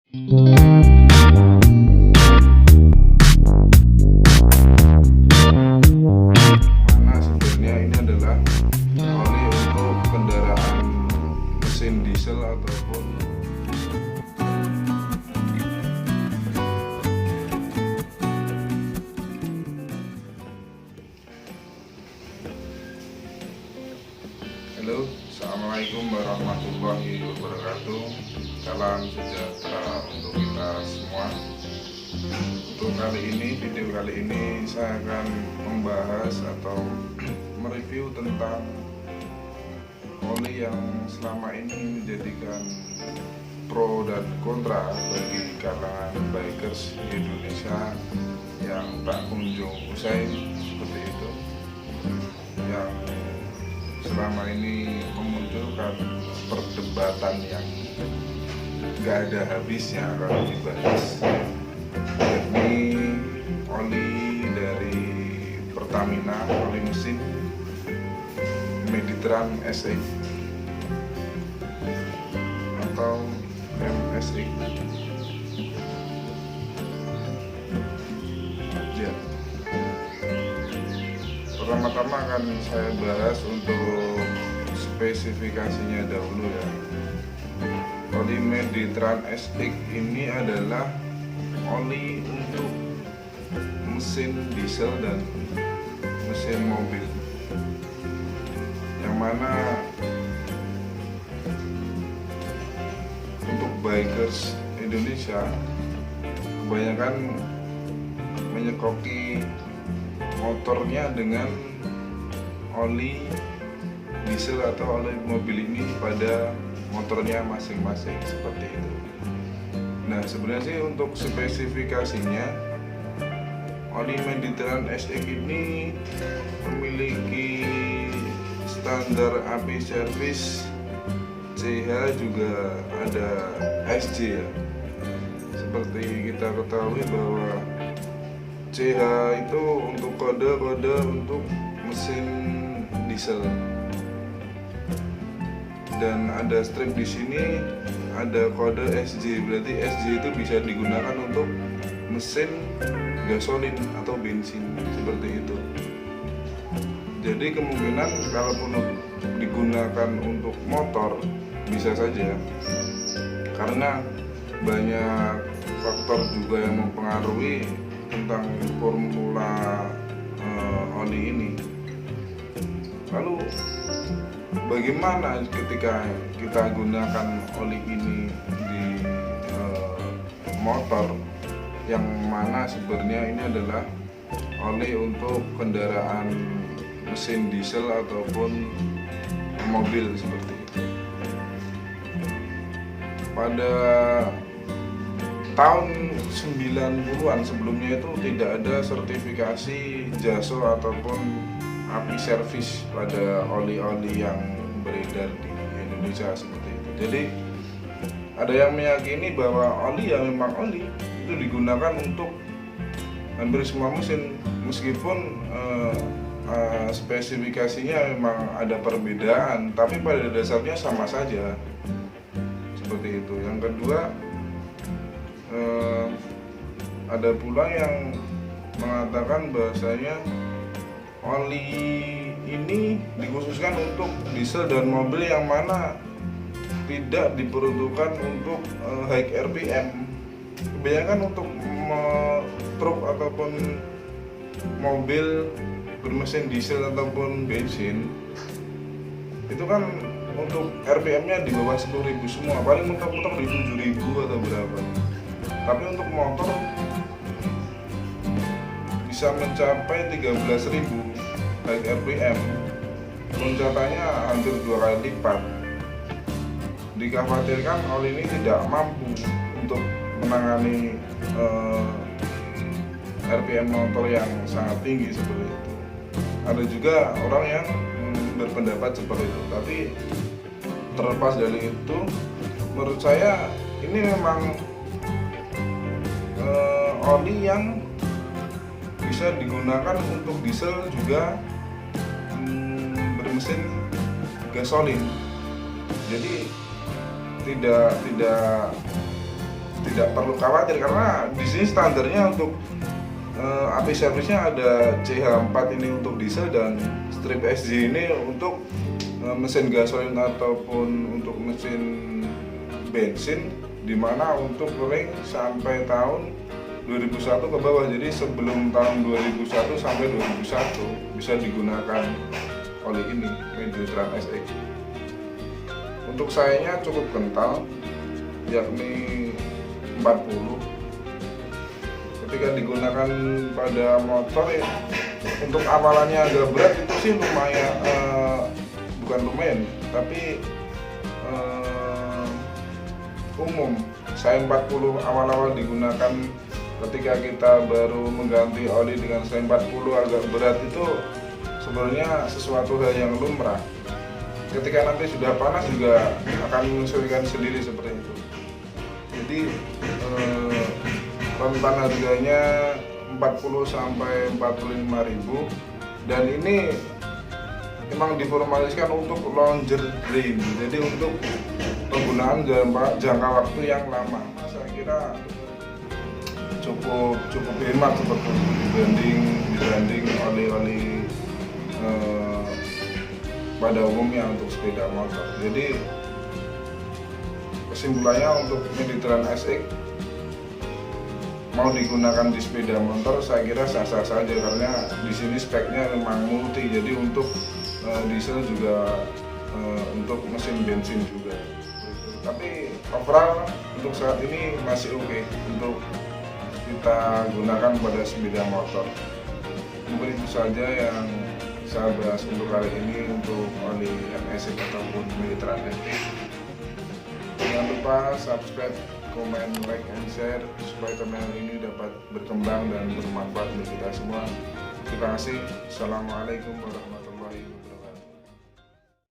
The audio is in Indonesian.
Mana sebenarnya ini adalah oli untuk kendaraan mesin diesel ataupun Halo, assalamualaikum warahmatullahi wabarakatuh. Salam sejahtera untuk kita semua. Untuk video kali ini saya akan membahas atau mereview tentang oli yang selama ini menjadikan pro dan kontra bagi kalangan bikers di Indonesia yang tak kunjung usai, seperti itu, yang selama ini memunculkan perdebatan yang gak ada habisnya kalau dibahas, yakni oli dari Pertamina, oli mesin Meditran SX atau MSX. Ya, pertama-tama akan saya bahas untuk spesifikasinya dahulu ya. Oli Meditran SX ini adalah oli untuk mesin diesel dan mesin mobil, yang mana untuk bikers Indonesia kebanyakan menyekoki motornya dengan oli diesel atau oli mobil ini pada motornya masing-masing, seperti itu. Nah, sebenarnya sih untuk spesifikasinya, oli Meditran SX ini memiliki standar API service CH, juga ada SJ ya. Seperti kita ketahui bahwa CH itu untuk kode-kode untuk mesin diesel, dan ada strip di sini ada kode SJ. Berarti SJ itu bisa digunakan untuk mesin gasolin atau bensin, seperti itu. Jadi kemungkinan kalaupun digunakan untuk motor bisa saja, karena banyak faktor juga yang mempengaruhi tentang formula oli ini. Lalu bagaimana ketika kita gunakan oli ini di motor, yang mana sebenarnya ini adalah oli untuk kendaraan mesin diesel ataupun mobil, seperti itu. Pada tahun 90-an sebelumnya itu tidak ada sertifikasi JASO ataupun API service pada oli-oli yang beredar di Indonesia, seperti itu. Jadi ada yang meyakini bahwa oli yang memang oli itu digunakan untuk hampir semua mesin, meskipun spesifikasinya memang ada perbedaan, tapi pada dasarnya sama saja, seperti itu. Yang kedua, ada pula yang mengatakan bahwasanya oli ini dikhususkan untuk diesel dan mobil yang mana tidak diperuntukkan untuk high RPM. Kebanyakan untuk truk ataupun mobil bermesin diesel ataupun bensin itu kan untuk RPM-nya di bawah 10.000 semua, paling mentok-mentok di 7.000 atau berapa. Tapi untuk motor bisa mencapai 13.000 high RPM, loncatannya hampir 2 kali lipat. Dikhawatirkan oli ini tidak mampu untuk menangani RPM motor yang sangat tinggi, seperti itu. Ada juga orang yang berpendapat seperti itu, tapi terlepas dari itu, menurut saya ini memang oli yang bisa digunakan untuk diesel juga bermesin gasolin. Jadi tidak tidak perlu khawatir karena di sini standarnya untuk api servisnya ada CH4 ini untuk diesel dan strip SG ini untuk mesin gasolin ataupun untuk mesin bensin, dimana untuk ring sampai tahun 2001 ke bawah. Jadi sebelum tahun 2001 sampai 2001 bisa digunakan oli ini, Meditran SX. Untuk sayanya cukup kental, yakni 40. Ketika digunakan pada motor ya, untuk awalannya agak berat itu sih lumayan, bukan lumayan, tapi umum. Saya 40 awal-awal digunakan ketika kita baru mengganti oli dengan saya 40 agak berat itu sebenarnya sesuatu hal yang lumrah. Ketika nanti sudah panas juga akan menyesuaikan sendiri seperti itu. Jadi rentan harganya 40 sampai 45.000 dan ini memang diformaliskan untuk longer drain, jadi untuk penggunaan jangka waktu yang lama. Saya kira cukup hemat seperti dibanding oli-oli pada umumnya untuk sepeda motor. Jadi kesimpulannya untuk Meditran SX mau digunakan di sepeda motor saya kira sah-sah saja karena di sini speknya memang multi. Jadi untuk diesel juga untuk mesin bensin juga. Tapi overall untuk saat ini masih oke untuk kita gunakan pada sepeda motor. Mungkin itu saja yang saya bahas untuk kali ini untuk oli MSX ataupun Meditran SX. Jangan lupa subscribe, komen, like, and share supaya channel ini dapat berkembang dan bermanfaat bagi kita semua. Terima kasih. Assalamualaikum warahmatullahi wabarakatuh.